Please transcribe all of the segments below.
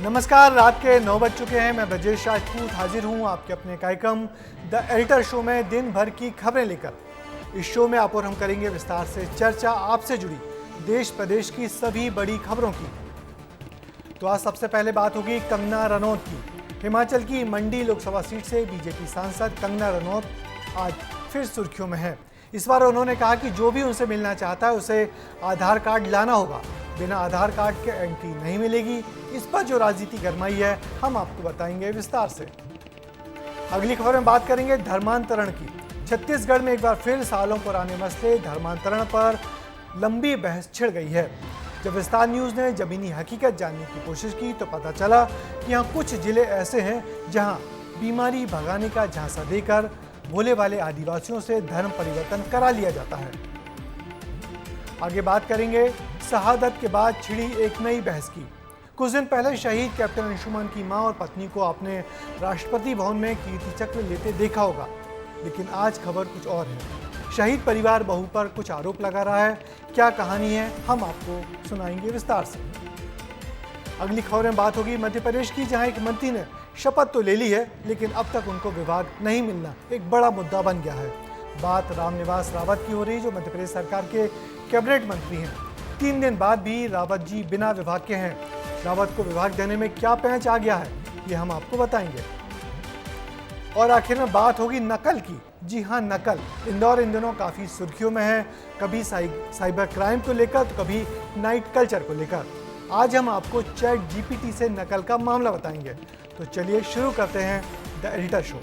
नमस्कार, रात के 9 बज चुके हैं। मैं ब्रजेश राजपूत हाजिर हूं आपके अपने कार्यक्रम द एडिटर शो में दिन भर की खबरें लेकर। इस शो में आप और हम करेंगे विस्तार से चर्चा आपसे जुड़ी देश प्रदेश की सभी बड़ी खबरों की। तो आज सबसे पहले बात होगी कंगना रनौत की। हिमाचल की मंडी लोकसभा सीट से बीजेपी सांसद कंगना रनौत आज फिर सुर्खियों में है। इस बार उन्होंने कहा कि जो भी उनसे मिलना चाहता है उसे आधार कार्ड लाना होगा, बिना आधार कार्ड के एंट्री नहीं मिलेगी। इस पर जो राजनीति गरमाई है हम आपको बताएंगे विस्तार से। अगली खबर में बात करेंगे धर्मांतरण की। छत्तीसगढ़ में एक बार फिर सालों पुराने मसले धर्मांतरण पर लंबी बहस छिड़ गई है। जब विस्तार न्यूज ने जमीनी हकीकत जानने की कोशिश की तो पता चला कि यहाँ कुछ जिले ऐसे हैं जहाँ बीमारी भगाने का झांसा देकर भोले वाले आदिवासियों से धर्म परिवर्तन करा लिया जाता है। आगे बात करेंगे शहादत के बाद छिड़ी एक नई बहस की। कुछ दिन पहले शहीद कैप्टन अंशुमन की मां और पत्नी को आपने राष्ट्रपति भवन में कीर्ति चक्र लेते देखा होगा, लेकिन आज खबर कुछ और है। शहीद परिवार बहू पर कुछ आरोप लगा रहा है। क्या कहानी है हम आपको सुनाएंगे विस्तार से। अगली खबर में बात होगी मध्य प्रदेश की, जहां एक मंत्री ने शपथ तो ले ली है लेकिन अब तक उनको विभाग नहीं मिलना एक बड़ा मुद्दा बन गया है। बात रामनिवास रावत की हो रही, जो मध्य प्रदेश सरकार के कैबिनेट मंत्री हैं। 3 दिन बाद भी रावत जी बिना विभाग के हैं। रावत को विभाग देने में क्या पैंच आ गया है ये हम आपको बताएंगे। और आखिर में बात होगी नकल की। जी हाँ, नकल। इंदौर इन दिनों काफ़ी सुर्खियों में है, कभी साइबर क्राइम को लेकर तो कभी नाइट कल्चर को लेकर। आज हम आपको चैट जीपीटी से नकल का मामला बताएंगे। तो चलिए शुरू करते हैं द एडिटर शो।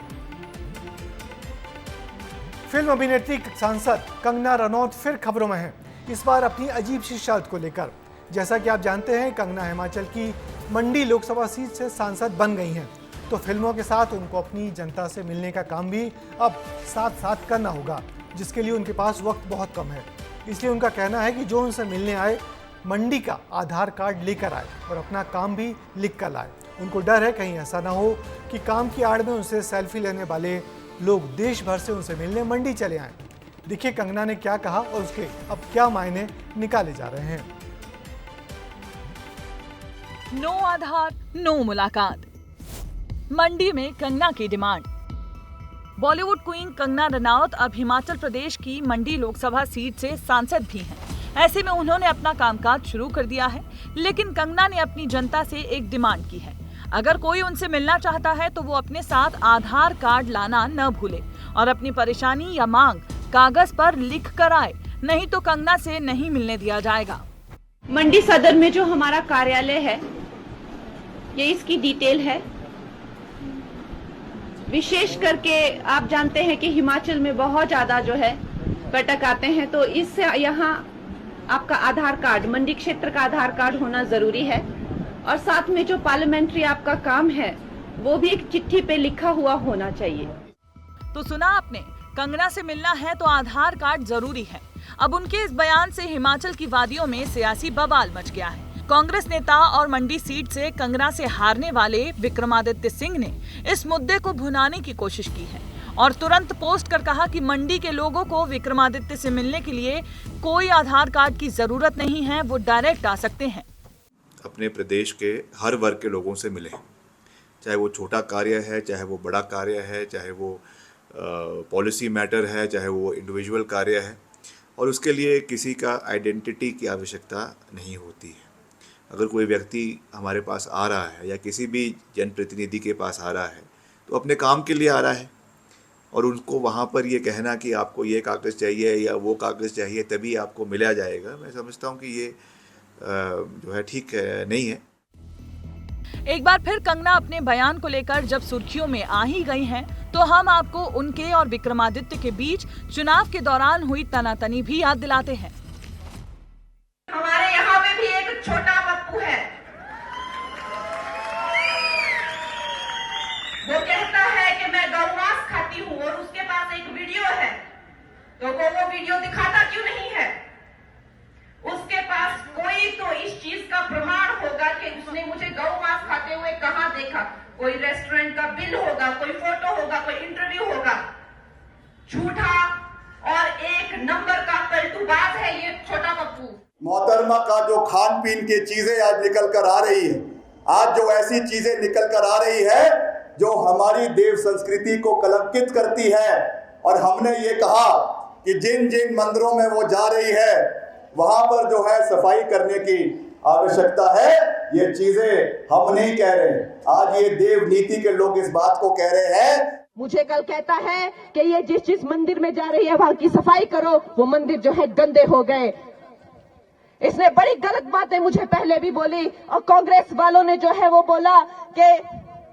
फिल्म अभिनेत्री सांसद कंगना रनौत फिर खबरों में है, इस बार अपनी अजीब सी शर्त को लेकर। जैसा कि आप जानते हैं, कंगना हिमाचल की मंडी लोकसभा सीट से सांसद बन गई हैं, तो फिल्मों के साथ उनको अपनी जनता से मिलने का काम भी अब साथ साथ करना होगा, जिसके लिए उनके पास वक्त बहुत कम है। इसलिए उनका कहना है कि जो उनसे मिलने आए मंडी का आधार कार्ड लेकर आए और अपना काम भी लिख कर लाए। उनको डर है कहीं ऐसा ना हो कि काम की आड़ में उनसे सेल्फी लेने वाले लोग देश भर से उनसे मिलने मंडी चले आएं। देखिए कंगना ने क्या कहा और उसके अब क्या मायने निकाले जा रहे हैं। नो आधार नो मुलाकात, मंडी में कंगना की डिमांड। बॉलीवुड क्वीन कंगना रनौत अब हिमाचल प्रदेश की मंडी लोकसभा सीट से सांसद भी हैं। ऐसे में उन्होंने अपना कामकाज शुरू कर दिया है, लेकिन कंगना ने अपनी जनता से एक डिमांड की है। अगर कोई उनसे मिलना चाहता है तो वो अपने साथ आधार कार्ड लाना न भूले और अपनी परेशानी या मांग कागज पर लिख कर आए, नहीं तो कंगना से नहीं मिलने दिया जाएगा। मंडी सदर में जो हमारा कार्यालय है, ये इसकी डिटेल है। विशेष करके आप जानते हैं कि हिमाचल में बहुत ज्यादा जो है पर्यटक आते हैं, तो इससे यहाँ आपका आधार कार्ड, मंडी क्षेत्र का आधार कार्ड होना जरूरी है। और साथ में जो पार्लियामेंट्री आपका काम है वो भी एक चिट्ठी पे लिखा हुआ होना चाहिए। तो सुना आपने, कंगना से मिलना है तो आधार कार्ड जरूरी है। अब उनके इस बयान से हिमाचल की वादियों में सियासी बवाल मच गया है। कांग्रेस नेता और मंडी सीट से कंगना से हारने वाले विक्रमादित्य सिंह ने इस मुद्दे को भुनाने की कोशिश की है और तुरंत पोस्ट कर कहा कि मंडी के लोगों को विक्रमादित्य से मिलने के लिए कोई आधार कार्ड की जरूरत नहीं है, वो डायरेक्ट आ सकते हैं। अपने प्रदेश के हर वर्ग के लोगों से मिलें, चाहे वो छोटा कार्य है, चाहे वो बड़ा कार्य है, चाहे वो पॉलिसी मैटर है, चाहे वो इंडिविजुअल कार्य है, और उसके लिए किसी का आइडेंटिटी की आवश्यकता नहीं होती है। अगर कोई व्यक्ति हमारे पास आ रहा है या किसी भी जनप्रतिनिधि के पास आ रहा है तो अपने काम के लिए आ रहा है, और उनको वहाँ पर ये कहना कि आपको ये कागज़ चाहिए या वो कागज़ चाहिए तभी आपको मिला जाएगा, मैं समझता हूँ कि ये जो है ठीक नहीं है। एक बार फिर कंगना अपने बयान को लेकर जब सुर्खियों में आ ही गई हैं, तो हम आपको उनके और विक्रमादित्य के बीच चुनाव के दौरान हुई तनातनी भी याद दिलाते हैं। हमारे यहाँ पे भी एक छोटा पप्पू है, वो कहता है कि मैं गौमांस खाती हूँ और उसके पास एक वीडियो है, तो वो वीडियो दिखाता क्यों नहीं है? उसके पास कोई तो इस चीज का प्रमाण होगा कि उसने मुझे गौमांस खाते हुए कहाँ देखा। कोई रेस्टोरेंट का बिल होगा, कोई फोटो होगा, कोई इंटरव्यू होगा। झूठा और एक नंबर का पलटूबाज है ये छोटा पप्पू। मोहतरमा का जो खान पीन की चीजें आज निकल कर आ रही है, आज जो ऐसी चीजें निकल कर आ रही है जो हमारी देव संस्कृति को कलंकित करती है, और हमने ये कहा कि जिन जिन मंदिरों में वो जा रही है वहां पर जो है सफाई करने की आवश्यकता है। ये चीजें हम नहीं कह रहे, आज ये देव नीति के लोग इस बात को कह रहे हैं। मुझे कल कहता है कि ये जिस मंदिर में जा रही है वहां की सफाई करो, वो मंदिर जो है गंदे हो गए। इसने बड़ी गलत बातें मुझे पहले भी बोली, और कांग्रेस वालों ने जो है वो बोला कि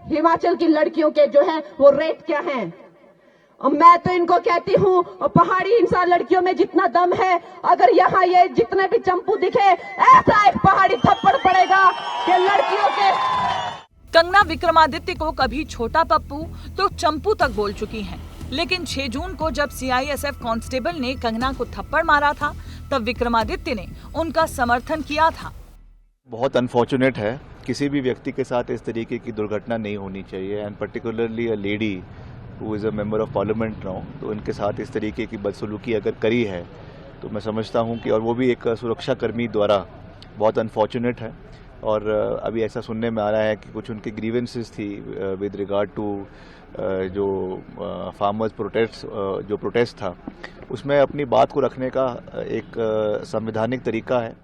हिमाचल की लड़कियों के जो है वो रेट क्या हैं। और मैं तो इनको कहती हूँ, पहाड़ी इंसान लड़कियों में जितना दम है, अगर यहाँ ये जितने भी चंपू दिखे, ऐसा एक पहाड़ी थप्पड़ पड़ेगा कि लड़कियों के। कंगना विक्रमादित्य को कभी छोटा पप्पू तो चंपू तक बोल चुकी हैं, लेकिन 6 जून को जब CISF कांस्टेबल ने कंगना को थप्पड़ मारा था तब विक्रमादित्य ने उनका समर्थन किया था। बहुत अनफॉर्चुनेट है, किसी भी व्यक्ति के साथ इस तरीके की दुर्घटना नहीं होनी चाहिए, and particularly a lady who is a member of parliament now. तो उनके साथ इस तरीके की बदसलूकी अगर करी है तो मैं समझता हूं कि, और वो भी एक सुरक्षा कर्मी द्वारा, बहुत अनफॉर्चुनेट है। और अभी ऐसा सुनने में आ रहा है कि कुछ उनकी ग्रीवेंसेस थी विद रिगार्ड टू जो फार्मर्स प्रोटेस्ट था, उसमें अपनी बात को रखने का एक संवैधानिक तरीका है।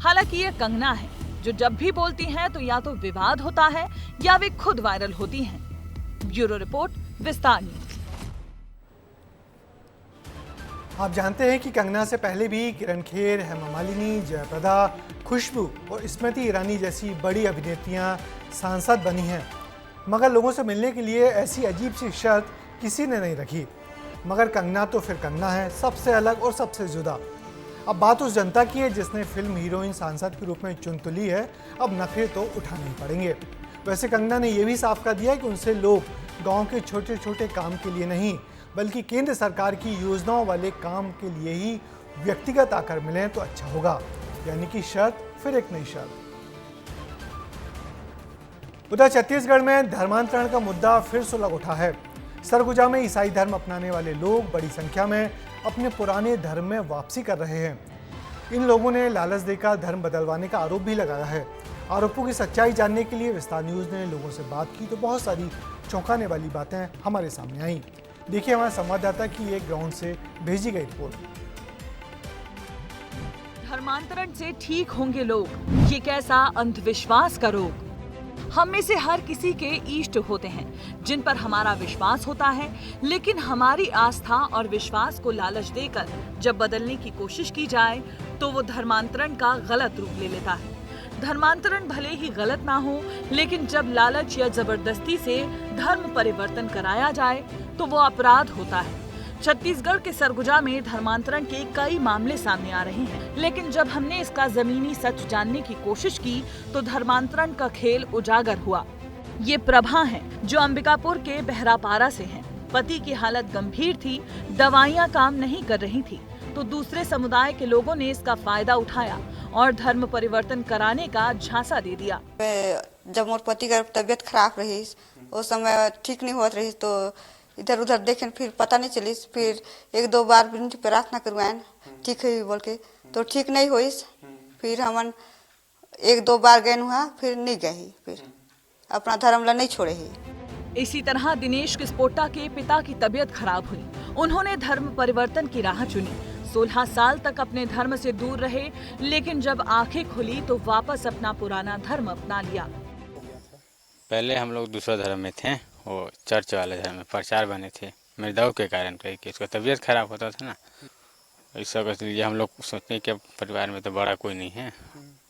हालांकि ये कंगना है जो जब भी बोलती हैं तो या तो विवाद होता है या वे खुद वायरल होती हैं। ब्यूरो रिपोर्ट, विस्तार न्यूज। आप जानते हैं कि कंगना से पहले भी किरण खेर, हेमा मालिनी, जयप्रदा, खुशबू और स्मृति ईरानी जैसी बड़ी अभिनेत्रियां सांसद बनी हैं, मगर लोगों से मिलने के लिए ऐसी अजीब सी शर्त किसी ने नहीं रखी। मगर कंगना तो फिर कंगना है, सबसे अलग और सबसे जुदा। अब बात उस जनता की है जिसने फिल्म हीरोइन सांसद के रूप में चुन तो ली है, अब नखरे तो उठाने ही पड़ेंगे। वैसे कंगना ने यह भी साफ कर दिया कि उनसे लोग गांव के छोटे छोटे काम के लिए नहीं, बल्कि केंद्र सरकार की योजनाओं वाले काम के लिए ही व्यक्तिगत आकर मिलें तो अच्छा होगा। यानी कि शर्त फिर एक नई शर्त। उधर छत्तीसगढ़ में धर्मांतरण का मुद्दा फिर सुलग उठा है। सरगुजा में ईसाई धर्म अपनाने वाले लोग बड़ी संख्या में अपने पुराने धर्म में वापसी कर रहे हैं। इन लोगों ने लालच देकर धर्म बदलवाने का आरोप भी लगाया है। आरोपों की सच्चाई जानने के लिए विस्तार न्यूज ने लोगों से बात की तो बहुत सारी चौंकाने वाली बातें हमारे सामने आई। देखिए हमारे संवाददाता की एक ग्राउंड से भेजी गई रिपोर्ट। धर्मांतरण से ठीक होंगे लोग, ये कैसा अंधविश्वास का रोग। हम में से हर किसी के इष्ट होते हैं जिन पर हमारा विश्वास होता है, लेकिन हमारी आस्था और विश्वास को लालच देकर जब बदलने की कोशिश की जाए तो वो धर्मांतरण का गलत रूप ले लेता है। धर्मांतरण भले ही गलत ना हो, लेकिन जब लालच या जबरदस्ती से धर्म परिवर्तन कराया जाए तो वो अपराध होता है। छत्तीसगढ़ के सरगुजा में धर्मांतरण के कई मामले सामने आ रहे हैं, लेकिन जब हमने इसका जमीनी सच जानने की कोशिश की तो धर्मांतरण का खेल उजागर हुआ। ये प्रभा हैं जो अंबिकापुर के बहरापारा से हैं। पति की हालत गंभीर थी, दवाइयां काम नहीं कर रही थी, तो दूसरे समुदाय के लोगों ने इसका फायदा उठाया और धर्म परिवर्तन कराने का झांसा दे दिया। जब मोर पति का तबीयत खराब रही, उस समय ठीक नहीं होत रही, तो इधर उधर देखे, फिर पता नहीं चली। फिर 1-2 बार प्रार्थना करवाएं ठीक है बोल के, तो ठीक नहीं हुई। फिर हमन 1-2 बार गए हुआ, फिर नहीं गए, फिर अपना धर्म ला नहीं छोड़े ही। इसी तरह दिनेश किस्पोट्टा के पिता की तबीयत खराब हुई। उन्होंने धर्म परिवर्तन की राह चुनी। 16 साल तक अपने धर्म से दूर रहे, लेकिन जब आंखें खुली तो वापस अपना पुराना धर्म अपना लिया। पहले हम लोग दूसरा धर्म में थे, वो चर्च वाले धर्म में प्रचार बने थे। मेरे दाऊ के कारण कही कि उसका तबीयत खराब होता था ना, इस लिए हम लोग सोचते हैं कि अब परिवार में तो बड़ा कोई नहीं है,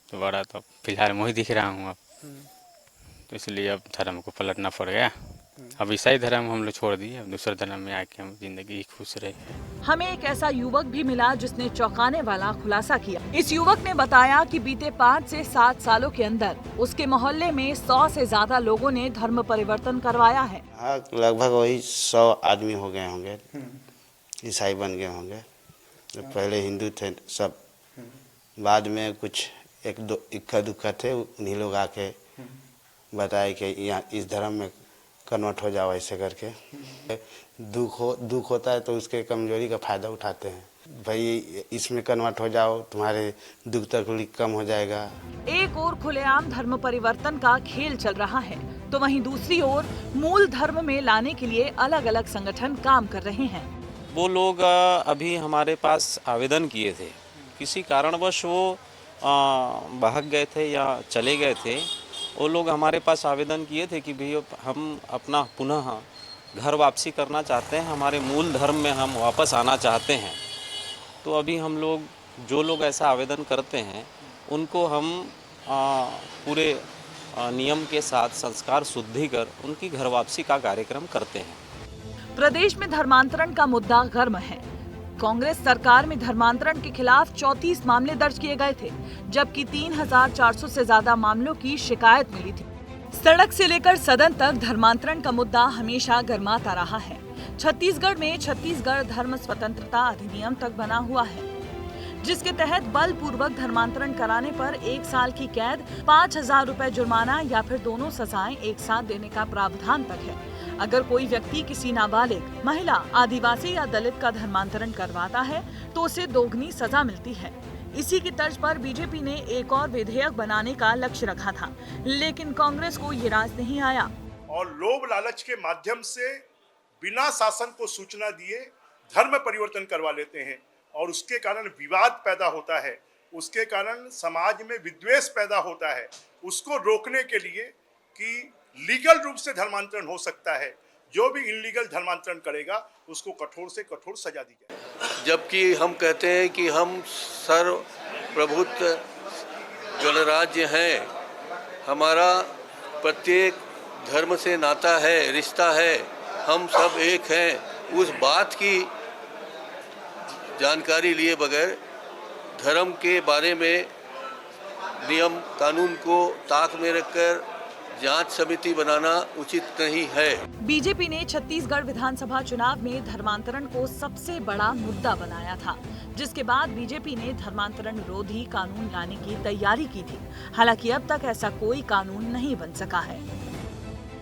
तो बड़ा तो फिलहाल मैं ही दिख रहा हूँ अब, तो इसलिए अब धर्म को पलटना पड़ गया। अब ईसाई धर्म हम लोग छोड़ दिए, अब दूसरे धर्म में आके हम जिंदगी खुश रहे। हमें एक ऐसा युवक भी मिला जिसने चौंकाने वाला खुलासा किया। इस युवक ने बताया कि बीते 5 से 7 सालों के अंदर उसके मोहल्ले में 100 से ज्यादा लोगों ने धर्म परिवर्तन करवाया है। हाँ, लगभग वही 100 आदमी हो गए होंगे, ईसाई बन गए होंगे। तो पहले हिंदू थे सब, बाद में कुछ 1-2 इक्का दुक्का थे, उन्हीं लोग आके बताए कि यहाँ इस धर्म में कन्वर्ट हो जाओ, ऐसे करके। दुख होता है तो उसके कमजोरी का फायदा उठाते हैं। भाई इसमें कन्वर्ट हो जाओ, तुम्हारे दुख तकलीफ कम हो जाएगा। एक ओर खुलेआम धर्म परिवर्तन का खेल चल रहा है, तो वहीं दूसरी ओर मूल धर्म में लाने के लिए अलग अलग संगठन काम कर रहे हैं। वो लोग अभी हमारे पास आवेदन किए थे, किसी कारणवश वो भाग गए थे या चले गए थे। वो लोग हमारे पास आवेदन किए थे कि भैया हम अपना पुनः घर वापसी करना चाहते हैं, हमारे मूल धर्म में हम वापस आना चाहते हैं। तो अभी हम लोग जो लोग ऐसा आवेदन करते हैं उनको हम पूरे नियम के साथ संस्कार शुद्धि कर उनकी घर वापसी का कार्यक्रम करते हैं। प्रदेश में धर्मांतरण का मुद्दा गर्म है। कांग्रेस सरकार में धर्मांतरण के खिलाफ 34 मामले दर्ज किए गए थे, जबकि 3400 से ज्यादा मामलों की शिकायत मिली थी। सड़क से लेकर सदन तक धर्मांतरण का मुद्दा हमेशा गर्माता रहा है। छत्तीसगढ़ में छत्तीसगढ़ धर्म स्वतंत्रता अधिनियम तक बना हुआ है, जिसके तहत बलपूर्वक धर्मांतरण कराने पर 1 साल की कैद, 5000 रुपए जुर्माना या फिर दोनों सजाएं एक साथ देने का प्रावधान तक है। अगर कोई व्यक्ति किसी नाबालिग, महिला, आदिवासी या दलित का धर्मांतरण करवाता है तो उसे दोगुनी सजा मिलती है। इसी की तर्ज पर बीजेपी ने एक और विधेयक बनाने का लक्ष्य रखा था, लेकिन कांग्रेस को ये राज नहीं आया और लोभ लालच के माध्यम से बिना शासन को सूचना दिए धर्म परिवर्तन करवा लेते हैं और उसके कारण विवाद पैदा होता है, उसके कारण समाज में विद्वेष पैदा होता है। उसको रोकने के लिए कि लीगल रूप से धर्मांतरण हो सकता है, जो भी इनलीगल धर्मांतरण करेगा उसको कठोर से कठोर सजा दी जाए। जबकि हम कहते हैं कि हम सर्वप्रभुत्व गणराज्य हैं, हमारा प्रत्येक धर्म से नाता है, रिश्ता है, हम सब एक हैं। उस बात की जानकारी लिए बगैर धर्म के बारे में नियम कानून को ताक में रखकर जांच समिति बनाना उचित नहीं है। बीजेपी ने छत्तीसगढ़ विधानसभा चुनाव में धर्मांतरण को सबसे बड़ा मुद्दा बनाया था, जिसके बाद बीजेपी ने धर्मांतरण विरोधी कानून लाने की तैयारी की थी। हालांकि अब तक ऐसा कोई कानून नहीं बन सका है।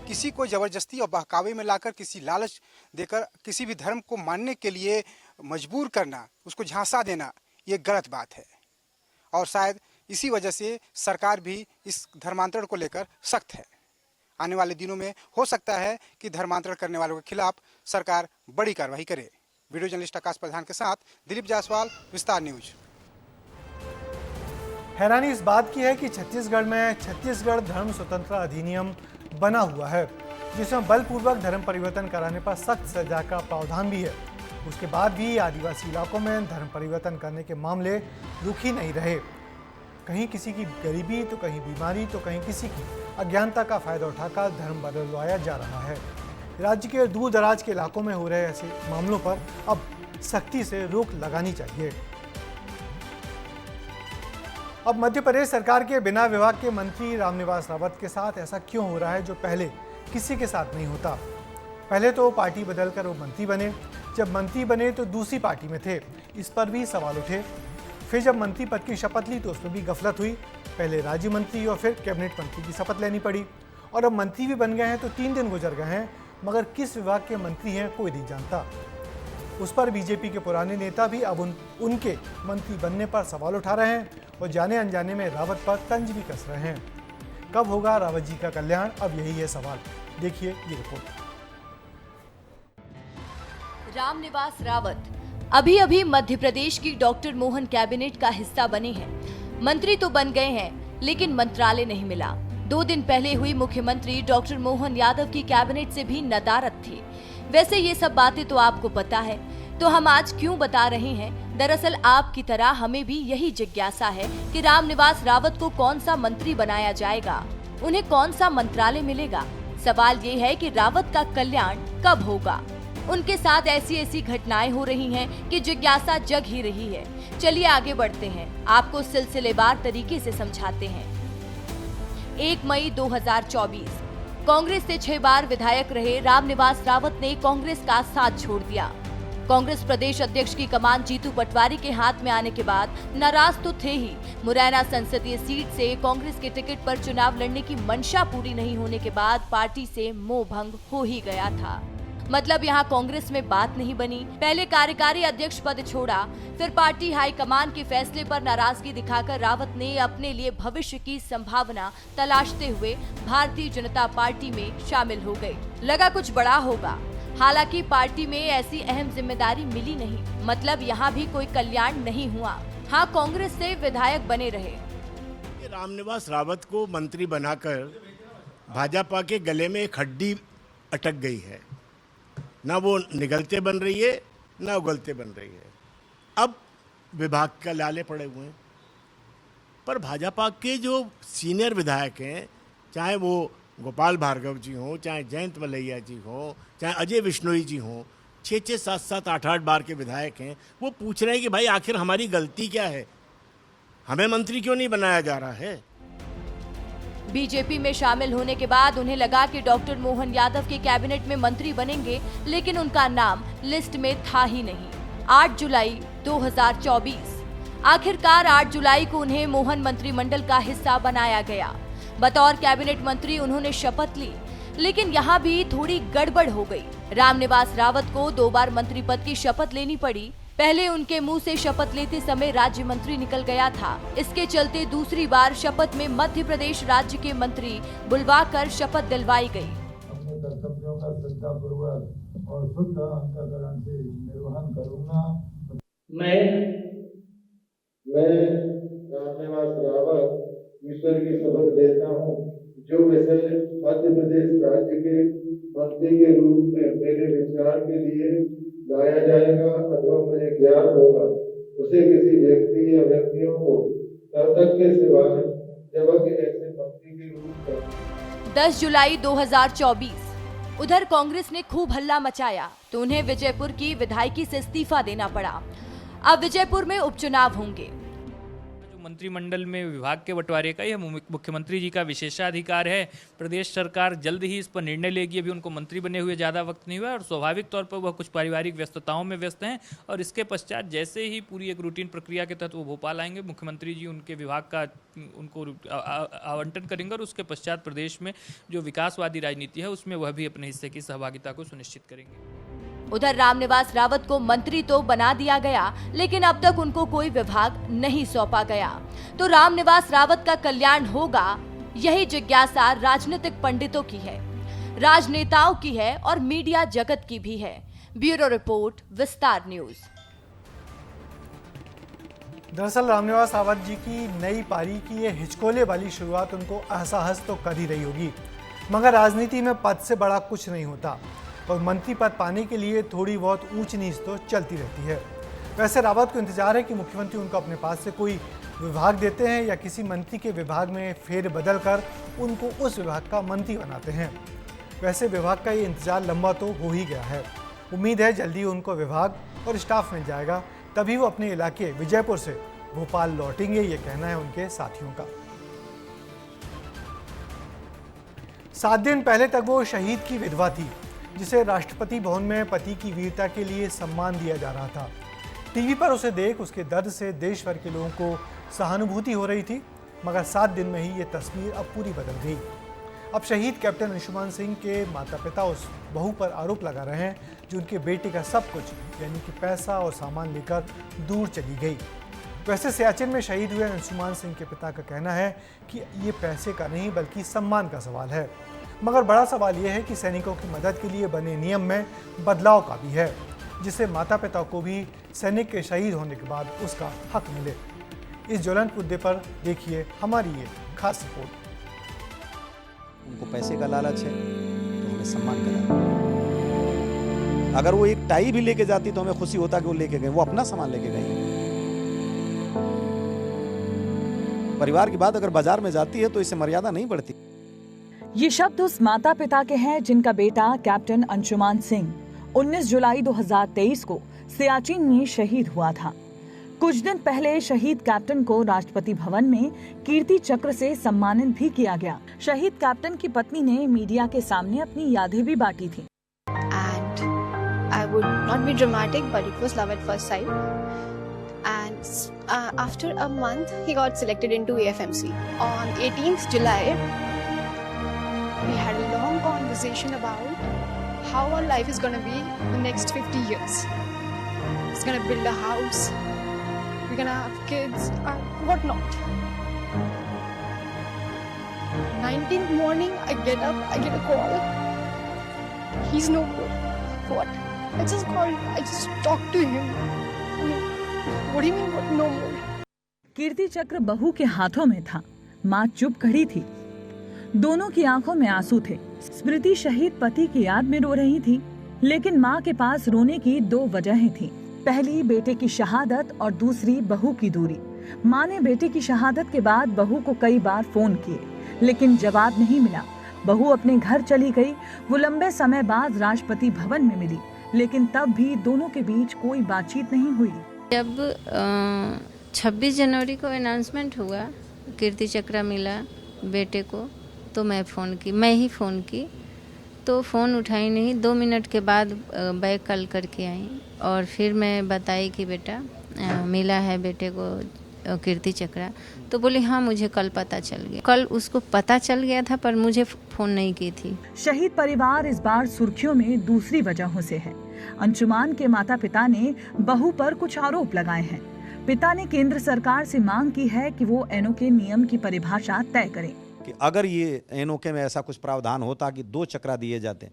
किसी को जबरदस्ती और बहकावे में लाकर, किसी लालच देकर किसी भी धर्म को मानने के लिए मजबूर करना, उसको झांसा देना, ये गलत बात है। और शायद इसी वजह से सरकार भी इस धर्मांतरण को लेकर सख्त है। आने वाले दिनों में हो सकता है कि धर्मांतरण करने वालों के खिलाफ सरकार बड़ी कार्रवाई करे। वीडियो जर्नलिस्ट आकाश प्रधान के साथ दिलीप जायसवाल, विस्तार न्यूज। हैरानी इस बात की है कि छत्तीसगढ़ में छत्तीसगढ़ धर्म स्वतंत्रता अधिनियम बना हुआ है, जिसमें बलपूर्वक धर्म परिवर्तन कराने पर सख्त सजा का प्रावधान भी है। उसके बाद भी आदिवासी इलाकों में धर्म परिवर्तन करने के मामले रुक ही नहीं रहे। कहीं किसी की गरीबी, तो कहीं बीमारी, तो कहीं किसी की अज्ञानता का फायदा उठाकर धर्म बदलवाया जा रहा है। राज्य के दूर दराज के इलाकों में हो रहे ऐसे मामलों पर अब सख्ती से रोक लगानी चाहिए। अब मध्य प्रदेश सरकार के बिना विभाग के मंत्री रामनिवास रावत के साथ ऐसा क्यों हो रहा है जो पहले किसी के साथ नहीं होता। पहले तो पार्टी बदलकर वो मंत्री बने, जब मंत्री बने तो दूसरी पार्टी में थे, इस पर भी सवाल उठे। फिर जब मंत्री पद की शपथ ली तो उसमें भी गफलत हुई। पहले राज्य मंत्री और फिर कैबिनेट मंत्री की शपथ लेनी पड़ी, और अब मंत्री भी बन गए हैं तो 3 दिन गुजर गए हैं, मगर किस विभाग के मंत्री हैं कोई नहीं जानता। उस पर बीजेपी के पुराने नेता भी अब उनके मंत्री बनने पर सवाल उठा रहे हैं और जाने अनजाने में रावत पर तंज भी कस रहे हैं। कब होगा रावत जी का कल्याण, अब यही है सवाल। देखिए ये रिपोर्ट। रामनिवास रावत अभी अभी मध्य प्रदेश की डॉक्टर मोहन कैबिनेट का हिस्सा बने हैं। मंत्री तो बन गए हैं, लेकिन मंत्रालय नहीं मिला। 2 दिन पहले हुई मुख्यमंत्री डॉक्टर मोहन यादव की कैबिनेट से भी नदारद थी। वैसे ये सब बातें तो आपको पता है, तो हम आज क्यों बता रहे हैं? दरअसल आपकी तरह हमें भी यही जिज्ञासा है कि रामनिवास रावत को कौन सा मंत्री बनाया जाएगा, उन्हें कौन सा मंत्रालय मिलेगा। सवाल ये है कि रावत का कल्याण कब होगा। उनके साथ ऐसी घटनाएं हो रही हैं कि जिज्ञासा जग ही रही है। चलिए आगे बढ़ते हैं, आपको सिलसिलेवार तरीके से समझाते हैं। 1 मई 2024 कांग्रेस से 6 बार विधायक रहे रामनिवास रावत ने कांग्रेस का साथ छोड़ दिया। कांग्रेस प्रदेश अध्यक्ष की कमान जीतू पटवारी के हाथ में आने के बाद नाराज तो थे ही। मुरैना संसदीय सीट से कांग्रेस के टिकट पर चुनाव लड़ने की मंशा पूरी नहीं होने के बाद पार्टी से मोह भंग हो ही गया था। मतलब यहाँ कांग्रेस में बात नहीं बनी। पहले कार्यकारी अध्यक्ष पद छोड़ा, फिर पार्टी हाईकमान के फैसले पर नाराजगी दिखाकर रावत ने अपने लिए भविष्य की संभावना तलाशते हुए भारतीय जनता पार्टी में शामिल हो गए। लगा कुछ बड़ा होगा, हालांकि पार्टी में ऐसी अहम जिम्मेदारी मिली नहीं, मतलब यहाँ भी कोई कल्याण नहीं हुआ। हाँ, कांग्रेस से विधायक बने रहे। रामनिवास रावत को मंत्री बनाकर भाजपा के गले में एक हड्डी अटक गई है, ना वो निगलते बन रही है ना उगलते बन रही है। अब विभाग का लाले पड़े हुए हैं, पर भाजपा के जो सीनियर विधायक हैं, चाहे वो गोपाल भार्गव जी हों, चाहे जयंत मलैया जी हों, चाहे अजय विश्नोई जी हों, 6-6, 7-7, 8-8 बार के विधायक हैं, वो पूछ रहे हैं कि भाई आखिर हमारी गलती क्या है, हमें मंत्री क्यों नहीं बनाया जा रहा है। बीजेपी में शामिल होने के बाद उन्हें लगा कि डॉक्टर मोहन यादव के कैबिनेट में मंत्री बनेंगे, लेकिन उनका नाम लिस्ट में था ही नहीं। 8 जुलाई 2024 आखिरकार 8 जुलाई को उन्हें मोहन मंत्रिमंडल का हिस्सा बनाया गया। बतौर कैबिनेट मंत्री उन्होंने शपथ ली, लेकिन यहाँ भी थोड़ी गड़बड़ हो गई। रामनिवास रावत को 2 बार मंत्री पद की शपथ लेनी पड़ी। पहले उनके मुंह से शपथ लेते समय राज्य मंत्री निकल गया था। इसके चलते दूसरी बार शपथ में मध्य प्रदेश राज्य के मंत्री बुलवाकर शपथ दिलवाई गई। अपने कर्तव्यों का श्रद्धापूर्वक और शुद्ध अंतःकरण से निर्वहन करूंगा। मैं रामनिवास रावत ईश्वर की शपथ देता हूँ, जो विषय मध्य प्रदेश राज्य के मंत्री के रूप में मेरे विचार के लिए लाया जाएगा अथवा मुझे ज्ञात होगा, उसे किसी व्यक्ति या व्यक्तियों को तब तक के सिवाय जब ऐसे मंत्री के रूप में। 10 जुलाई 2024 उधर कांग्रेस ने खूब हल्ला मचाया तो उन्हें विजयपुर की विधायकी से इस्तीफा देना पड़ा। अब विजयपुर में उपचुनाव होंगे। मंत्रिमंडल में विभाग के बंटवारे का यह मुख्यमंत्री जी का विशेषाधिकार है। प्रदेश सरकार जल्द ही इस पर निर्णय लेगी। अभी उनको मंत्री बने हुए ज़्यादा वक्त नहीं हुआ और स्वाभाविक तौर पर वह कुछ पारिवारिक व्यस्तताओं में व्यस्त हैं और इसके पश्चात जैसे ही पूरी एक रूटीन प्रक्रिया के तहत वो भोपाल आएंगे, मुख्यमंत्री जी उनके विभाग का उनको आवंटन करेंगे और उसके पश्चात प्रदेश में जो विकासवादी राजनीति है उसमें वह भी अपने हिस्से की सहभागिता को सुनिश्चित करेंगे। उधर रामनिवास रावत को मंत्री तो बना दिया गया, लेकिन अब तक उनको कोई विभाग नहीं सौंपा गया। तो रामनिवास रावत का कल्याण होगा, यही जिज्ञासा राजनीतिक पंडितों की है, राजनेताओं की है और मीडिया जगत की भी है। ब्यूरो रिपोर्ट, विस्तार न्यूज। दरअसल रामनिवास रावत जी की नई पारी की ये हिचकोले वाली शुरुआत उनको असहज तो कर ही रही होगी, मगर राजनीति में पद से बड़ा कुछ नहीं होता और मंत्री पद पाने के लिए थोड़ी बहुत ऊंच नीच तो चलती रहती है। वैसे रावत को इंतजार है कि मुख्यमंत्री उनको अपने पास से कोई विभाग देते हैं या किसी मंत्री के विभाग में फेर बदल कर उनको उस विभाग का मंत्री बनाते हैं। वैसे विभाग का ये इंतजार लंबा तो हो ही गया है। उम्मीद है जल्दी उनको विभाग और स्टाफ मिल जाएगा, तभी वो अपने इलाके विजयपुर से भोपाल लौटेंगे, ये कहना है उनके साथियों का। 7 दिन पहले तक वो शहीद की विधवा थी, जिसे राष्ट्रपति भवन में पति की वीरता के लिए सम्मान दिया जा रहा था। टीवी पर उसे देख उसके दर्द से देश भर के लोगों को सहानुभूति हो रही थी, मगर 7 दिन में ही ये तस्वीर अब पूरी बदल गई। अब शहीद कैप्टन अंशुमान सिंह के माता पिता उस बहू पर आरोप लगा रहे हैं जो उनके बेटे का सब कुछ यानी कि पैसा और सामान लेकर दूर चली गई। वैसे सियाचिन में शहीद हुए अंशुमान सिंह के पिता का कहना है कि ये पैसे का नहीं बल्कि सम्मान का सवाल है, मगर बड़ा सवाल यह है कि सैनिकों की मदद के लिए बने नियम में बदलाव का भी है, जिससे माता पिता को भी सैनिक के शहीद होने के बाद उसका हक मिले। इस ज्वलंत मुद्दे पर देखिए हमारी ये खास रिपोर्ट। उनको पैसे का लालच है तो हमें सम्मान करा। अगर वो एक टाई भी लेके जाती तो हमें खुशी होता कि वो लेके गए, वो अपना सामान लेके गए। परिवार की बात अगर बाजार में जाती है तो इससे मर्यादा नहीं बढ़ती। ये शब्द उस माता पिता के हैं जिनका बेटा कैप्टन अंशुमान सिंह 19 जुलाई 2023 को सियाचिन में शहीद हुआ था। कुछ दिन पहले शहीद कैप्टन को राष्ट्रपति भवन में कीर्ति चक्र से सम्मानित भी किया गया। शहीद कैप्टन की पत्नी ने मीडिया के सामने अपनी यादें भी बांटी थी। And I would not be dramatic, but it was love at first sight. And after a month, he got selected into AFMC. On 18th July, we had a long conversation about how our life is going to be in the next 50 years. He's going to build a house, we're going to have kids and whatnot. 19th morning, I get up, I get a call. He's no more. What? I just called, I just talked to him. I mean, what do you mean, what, no more? कीर्ति चक्र बहू के हाथों में था, माँ चुप खड़ी थी। दोनों की आंखों में आंसू थे। स्मृति शहीद पति की याद में रो रही थी, लेकिन माँ के पास रोने की दो वजहें थीं। पहली बेटे की शहादत और दूसरी बहू की दूरी। माँ ने बेटे की शहादत के बाद बहू को कई बार फोन किए, लेकिन जवाब नहीं मिला। बहू अपने घर चली गई। वो लंबे समय बाद राष्ट्रपति भवन में मिली, लेकिन तब भी दोनों के बीच कोई बातचीत नहीं हुई। जब 26 जनवरी को अनाउंसमेंट हुआ, कीर्ति चक्र मिला बेटे को, तो मैं ही फ़ोन की, तो फ़ोन उठाई नहीं। 2 मिनट के बाद बैक कॉल करके आई और फिर मैं बताई कि बेटा मिला है बेटे को कीर्ति चक्र। तो बोली हाँ मुझे कल पता चल गया। कल उसको पता चल गया था पर मुझे फ़ोन नहीं की थी। शहीद परिवार इस बार सुर्खियों में दूसरी वजहों से है। अंशुमान के माता पिता ने बहू पर कुछ आरोप लगाए हैं। पिता ने केंद्र सरकार से मांग की है कि वो एनओके नियम की परिभाषा तय करें। कि अगर ये एनओके में ऐसा कुछ प्रावधान होता कि 2 चक्रा दिए जाते,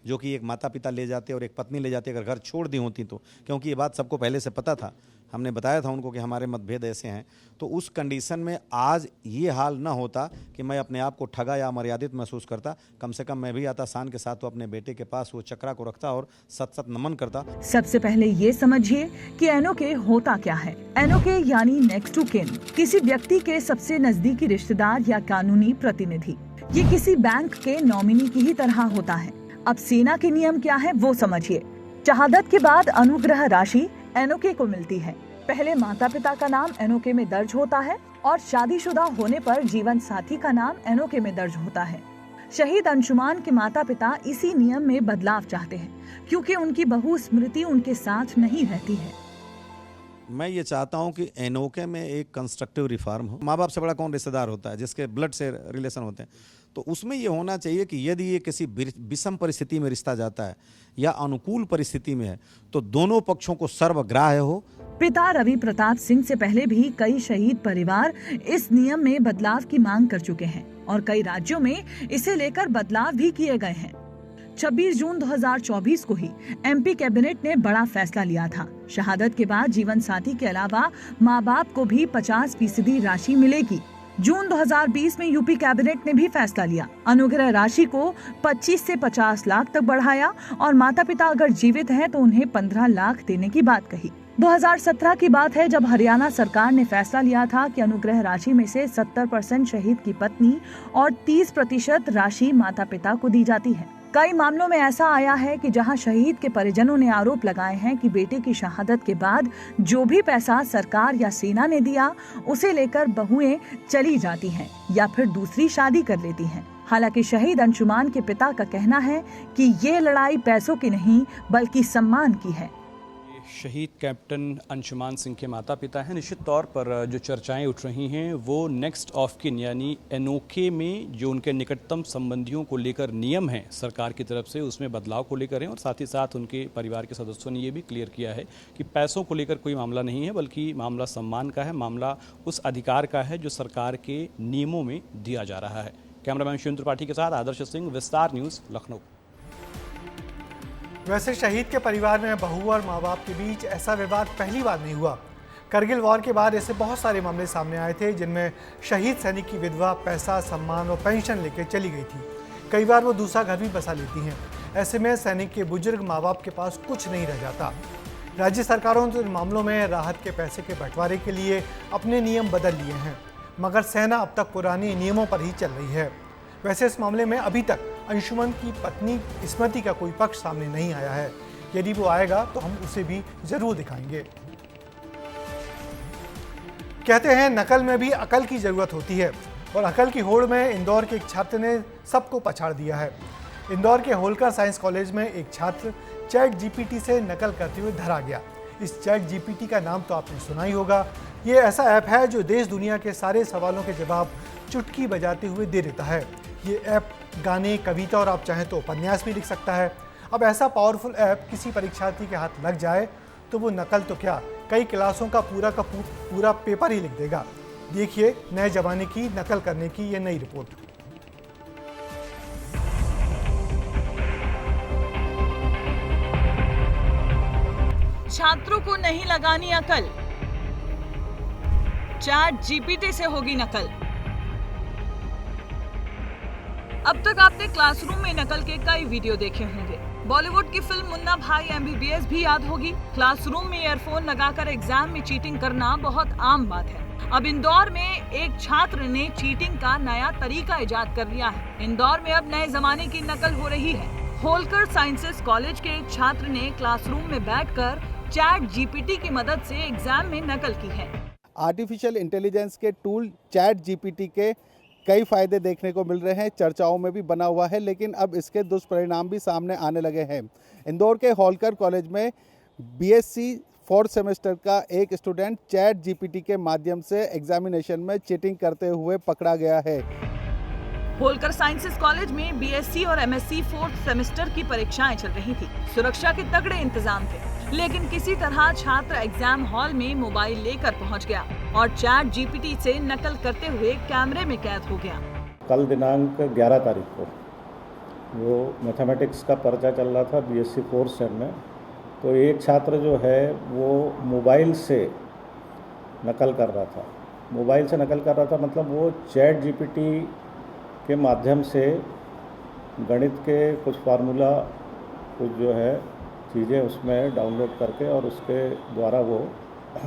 जो कि एक माता पिता ले जाते और एक पत्नी ले जाती, अगर घर छोड़ दी होती तो, क्योंकि ये बात सबको पहले से पता था, हमने बताया था उनको कि हमारे मतभेद ऐसे हैं, तो उस कंडीशन में आज ये हाल ना होता कि मैं अपने आप को ठगा या मर्यादित महसूस करता। कम से कम मैं भी आता शान के साथ तो अपने बेटे के पास वो चक्रा को रखता और सत नमन करता। सबसे पहले ये समझिए कि एनओके होता क्या है। एनओके यानी नेक्स्ट टू किन, किसी व्यक्ति के सबसे नजदीकी रिश्तेदार या कानूनी प्रतिनिधि। ये किसी बैंक के नॉमिनी की ही तरह होता है। अब सेना के नियम क्या है वो समझिए। शहादत के बाद अनुग्रह राशि एनओके को मिलती है। पहले माता पिता का नाम एनओके में दर्ज होता है और शादीशुदा होने पर जीवन साथी का नाम एनओके में दर्ज होता है। शहीद अंशुमान के माता पिता इसी नियम में बदलाव चाहते हैं, क्योंकि उनकी बहू स्मृति उनके साथ नहीं रहती है। मैं ये चाहता हूँ कि एनओके में एक कंस्ट्रक्टिव रिफॉर्म हो। माँ बाप से बड़ा कौन रिश्तेदार होता है, जिसके ब्लड से रिलेशन होते हैं। तो उसमें ये होना चाहिए कि यदि ये किसी विषम परिस्थिति में रिश्ता जाता है या अनुकूल परिस्थिति में है, तो दोनों पक्षों को सर्वग्राह्य हो। पिता रवि प्रताप सिंह से पहले भी कई शहीद परिवार इस नियम में बदलाव की मांग कर चुके हैं और कई राज्यों में इसे लेकर बदलाव भी किए गए हैं। 26 जून 2024 को ही एमपी कैबिनेट ने बड़ा फैसला लिया था। शहादत के बाद जीवन साथी के अलावा माँ बाप को भी 50% राशि मिलेगी। जून 2020 में यूपी कैबिनेट ने भी फैसला लिया। अनुग्रह राशि को 25 से 50 लाख तक बढ़ाया और माता पिता अगर जीवित हैं तो उन्हें 15 लाख देने की बात कही। 2017 की बात है जब हरियाणा सरकार ने फैसला लिया था कि अनुग्रह राशि में से 70% शहीद की पत्नी और 30% राशि माता पिता को दी जाती है। कई मामलों में ऐसा आया है कि जहां शहीद के परिजनों ने आरोप लगाए हैं कि बेटे की शहादत के बाद जो भी पैसा सरकार या सेना ने दिया उसे लेकर बहुएं चली जाती हैं या फिर दूसरी शादी कर लेती हैं। हालांकि शहीद अंशुमान के पिता का कहना है कि ये लड़ाई पैसों की नहीं बल्कि सम्मान की है। शहीद कैप्टन अंशुमान सिंह के माता पिता हैं। निश्चित तौर पर जो चर्चाएं उठ रही हैं वो नेक्स्ट ऑफ किन यानी एनओके में जो उनके निकटतम संबंधियों को लेकर नियम है सरकार की तरफ से, उसमें बदलाव को लेकर है और साथ ही साथ उनके परिवार के सदस्यों ने ये भी क्लियर किया है कि पैसों को लेकर कोई मामला नहीं है, बल्कि मामला सम्मान का है, मामला उस अधिकार का है जो सरकार के नियमों में दिया जा रहा है। कैमरामैन शिव त्रिपाठी के साथ आदर्श सिंह, विस्तार न्यूज़, लखनऊ। वैसे शहीद के परिवार में बहू और माँ बाप के बीच ऐसा विवाद पहली बार नहीं हुआ। करगिल वॉर के बाद ऐसे बहुत सारे मामले सामने आए थे जिनमें शहीद सैनिक की विधवा पैसा, सम्मान और पेंशन लेकर चली गई थी। कई बार वो दूसरा घर भी बसा लेती हैं। ऐसे में सैनिक के बुजुर्ग माँ बाप के पास कुछ नहीं रह जाता। राज्य सरकारों ने इन मामलों में राहत के पैसे के बंटवारे के लिए अपने नियम बदल लिए हैं, मगर सेना अब तक पुराने नियमों पर ही चल रही है। वैसे इस मामले में अभी तक अंशुमन की पत्नी स्मृति का कोई पक्ष सामने नहीं आया है। यदि वो आएगा तो हम उसे भी जरूर दिखाएंगे। कहते हैं नकल में भी अकल की जरूरत होती है और अकल की होड़ में इंदौर के एक छात्र ने सबको पछाड़ दिया है। इंदौर के होलकर साइंस कॉलेज में एक छात्र चैट जीपीटी से नकल करते हुए धरा गया। इस चैट जीपीटी का नाम तो आपने सुना ही होगा। ये ऐसा ऐप है जो देश दुनिया के सारे सवालों के जवाब चुटकी बजाते हुए दे देता है। ये ऐप गाने, कविता और आप चाहें तो उपन्यास भी लिख सकता है। अब ऐसा पावरफुल ऐप किसी परीक्षार्थी के हाथ लग जाए तो वो नकल तो क्या, कई क्लासों का पूरा पेपर ही लिख देगा। देखिए नए जमाने की नकल करने की ये नई रिपोर्ट। छात्रों को नहीं लगानी अकल, चैट जीपीटी से होगी नकल। अब तक आपने क्लासरूम में नकल के कई वीडियो देखे होंगे। बॉलीवुड की फिल्म मुन्ना भाई MBBS भी याद होगी। क्लासरूम में ईयरफोन लगाकर एग्जाम में चीटिंग करना बहुत आम बात है। अब इंदौर में एक छात्र ने चीटिंग का नया तरीका इजाद कर लिया है। इंदौर में अब नए जमाने की नकल हो रही है। होलकर साइंसेस कॉलेज के एक छात्र ने क्लासरूम में बैठकर चैट जीपीटी की मदद से एग्जाम में नकल की है। आर्टिफिशियल इंटेलिजेंस के टूल चैट जीपीटी के कई फायदे देखने को मिल रहे हैं, चर्चाओं में भी बना हुआ है, लेकिन अब इसके दुष्परिणाम भी सामने आने लगे हैं। इंदौर के होलकर कॉलेज में BSc 4th सेमेस्टर का एक स्टूडेंट चैट जीपीटी के माध्यम से एग्जामिनेशन में चीटिंग करते हुए पकड़ा गया है। होलकर साइंसेस कॉलेज में BSc और MSc 4th सेमेस्टर की परीक्षाएं चल रही थी। सुरक्षा के तगड़े इंतजाम थे, लेकिन किसी तरह छात्र एग्जाम हॉल में मोबाइल लेकर पहुंच गया और चैट जीपीटी से नकल करते हुए कैमरे में कैद हो गया। कल दिनांक 11 तारीख को वो मैथमेटिक्स का पर्चा चल रहा था BSc 4th सेम में, तो एक छात्र जो है वो मोबाइल से नकल कर रहा था। मोबाइल से नकल कर रहा था मतलब वो चैट जीपीटी के माध्यम से गणित के कुछ फार्मूला, कुछ जो है चीज़ें उसमें डाउनलोड करके और उसके द्वारा वो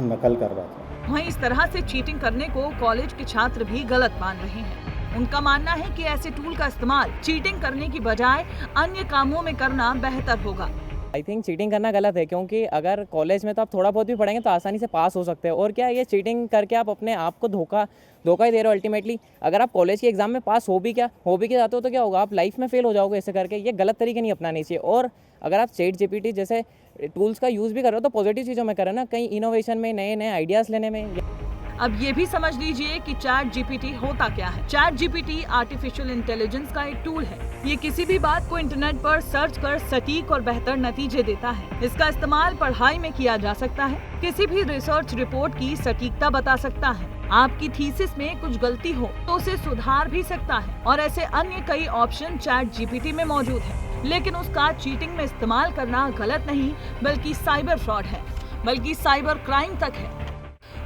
नकल कर रहा था। वहीं इस तरह से चीटिंग करने को कॉलेज के छात्र भी गलत मान रहे हैं। उनका मानना है कि ऐसे टूल का इस्तेमाल चीटिंग करने की बजाय अन्य कामों में करना बेहतर होगा। आई थिंक चीटिंग करना गलत है, क्योंकि अगर कॉलेज में तो आप थोड़ा बहुत भी पढ़ेंगे तो आसानी से पास हो सकते हैं। और क्या ये चीटिंग करके आप अपने आप को धोखा ही दे रहे हो। अल्टीमेटली अगर आप कॉलेज के एग्जाम में पास हो भी के जाते हो तो क्या होगा, आप लाइफ में फेल हो जाओगे ऐसे करके। ये गलत तरीके नहीं अपनानी चाहिए। और अगर आप चैट जीपीटी जैसे टूल्स का यूज़ भी कर रहे हो तो पॉजिटिव चीज़ों में करें ना, कहीं इनोवेशन में, नए आइडियाज़ लेने में। अब ये भी समझ लीजिए कि चैट जीपीटी होता क्या है। चैट जीपीटी आर्टिफिशियल इंटेलिजेंस का एक टूल है। ये किसी भी बात को इंटरनेट पर सर्च कर सटीक और बेहतर नतीजे देता है। इसका इस्तेमाल पढ़ाई में किया जा सकता है, किसी भी रिसर्च रिपोर्ट की सटीकता बता सकता है, आपकी थीसिस में कुछ गलती हो तो उसे सुधार भी सकता है, और ऐसे अन्य कई ऑप्शन चैट जीपीटी में मौजूद है। लेकिन उसका चीटिंग में इस्तेमाल करना गलत नहीं, बल्कि साइबर फ्रॉड है, बल्कि साइबर क्राइम तक है।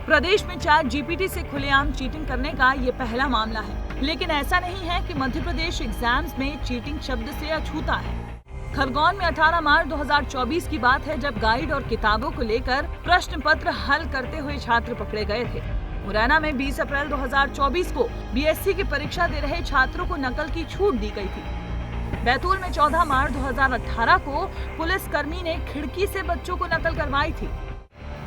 प्रदेश में चैट जीपीटी से खुलेआम चीटिंग करने का ये पहला मामला है। लेकिन ऐसा नहीं है कि मध्य प्रदेश एग्जाम्स में चीटिंग शब्द से अछूता है। खरगोन में 18 मार्च 2024 की बात है, जब गाइड और किताबों को लेकर प्रश्न पत्र हल करते हुए छात्र पकड़े गए थे। मुरैना में 20 अप्रैल 2024 को BSc की परीक्षा दे रहे छात्रों को नकल की छूट दी गई थी। बैतूल में 14 मार्च 2018 को पुलिसकर्मी ने खिड़की से बच्चों को नकल करवाई थी।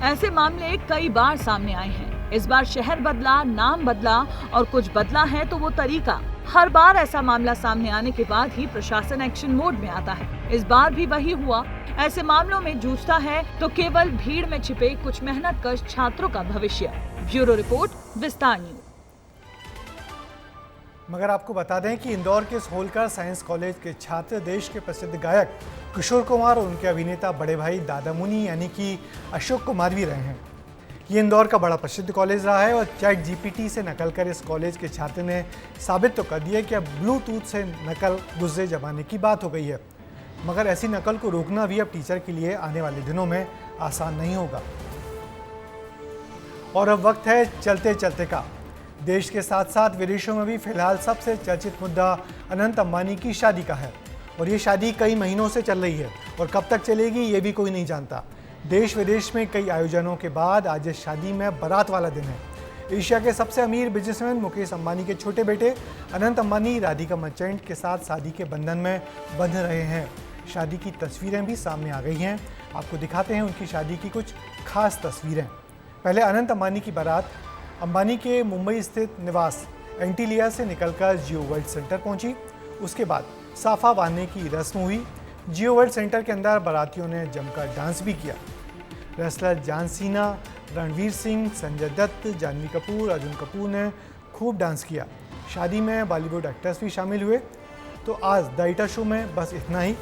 ऐसे मामले कई बार सामने आए हैं। इस बार शहर बदला, नाम बदला और कुछ बदला है तो वो तरीका। हर बार ऐसा मामला सामने आने के बाद ही प्रशासन एक्शन मोड में आता है। इस बार भी वही हुआ। ऐसे मामलों में जूझता है तो केवल भीड़ में छिपे कुछ मेहनतकश छात्रों का भविष्य। ब्यूरो रिपोर्ट, विस्तार न्यूज। मगर आपको बता दें कि इंदौर के होलकर साइंस कॉलेज के छात्र देश के प्रसिद्ध गायक किशोर कुमार और उनके अभिनेता बड़े भाई दादा मुनि यानी कि अशोक कुमार भी रहे हैं। ये इंदौर का बड़ा प्रसिद्ध कॉलेज रहा है और चैट जीपीटी से नकल कर इस कॉलेज के छात्र ने साबित तो कर दिया कि अब ब्लूटूथ से नकल गुजरे जमाने की बात हो गई है। मगर ऐसी नकल को रोकना भी अब टीचर के लिए आने वाले दिनों में आसान नहीं होगा। और अब वक्त है चलते चलते का। देश के साथ साथ विदेशों में भी फिलहाल सबसे चर्चित मुद्दा अनंत अंबानी की शादी का है और ये शादी कई महीनों से चल रही है और कब तक चलेगी ये भी कोई नहीं जानता। देश विदेश में कई आयोजनों के बाद आज इस शादी में बारात वाला दिन है। एशिया के सबसे अमीर बिजनेसमैन मुकेश अंबानी के छोटे बेटे अनंत अंबानी राधिका मर्चेंट के साथ शादी के बंधन में बंध रहे हैं। शादी की तस्वीरें भी सामने आ गई हैं। आपको दिखाते हैं उनकी शादी की कुछ खास तस्वीरें। पहले अनंत अंबानी की बारात अंबानी के मुंबई स्थित निवास एंटीलिया से निकलकर जियो वर्ल्ड सेंटर पहुंची। उसके बाद साफा बांधने की रस्म हुई। जियो वर्ल्ड सेंटर के अंदर बारातियों ने जमकर डांस भी किया। Wrestler John Cena, Ranveer Singh, Sanjay Dutt, Janhvi Kapoor, Arjun Kapoor ने खूब डांस किया। शादी में बॉलीवुड एक्टर्स भी शामिल हुए। तो आज द ईटा शो में बस इतना ही।